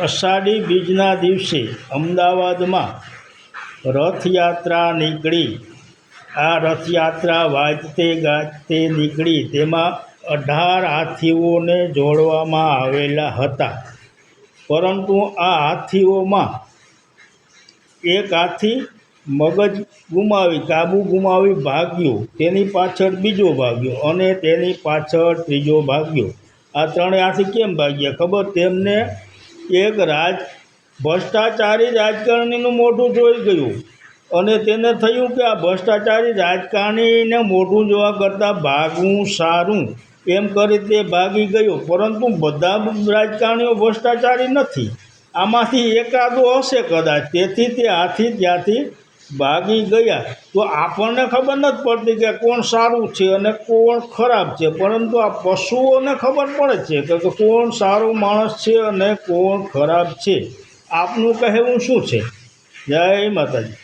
અષાઢી બીજના દિવસે અમદાવાદમાં રથયાત્રા નીકળી। આ રથયાત્રા વાજતે ગાજતે નીકળી। તેમાં 18 હાથીઓને જોડવામાં આવેલા હતા, પરંતુ આ હાથીઓમાં એક હાથી મગજ ગુમાવી, કાબુ ગુમાવી ભાગ્યો। તેની પાછળ બીજો ભાગ્યો અને તેની પાછળ ત્રીજો ભાગ્યો। આ ત્રણેય હાથી કેમ ભાગ્યા ખબર? તેમને એક ભ્રષ્ટાચારી રાજકારણીનું મોઢું જોઈ ગયું અને તેને થયું કે આ ભ્રષ્ટાચારી રાજકારણીને મોઢું જોવા કરતાં ભાગવું સારું, એમ કરી તે ભાગી ગયો। પરંતુ બધા રાજકારણીઓ ભ્રષ્ટાચારી નથી, આમાંથી એકાદો હશે કદાચ, તેથી તે હાથી ત્યાંથી ભાગી ગયા। તો આપણને ખબર નથી પડતી કે કોણ સારું છે અને કોણ ખરાબ છે, પરંતુ આ પશુઓને ખબર પડે છે કે કોણ સારો માણસ છે અને કોણ ખરાબ છે। આપનું કહેવું શું છે? જય માતાજી।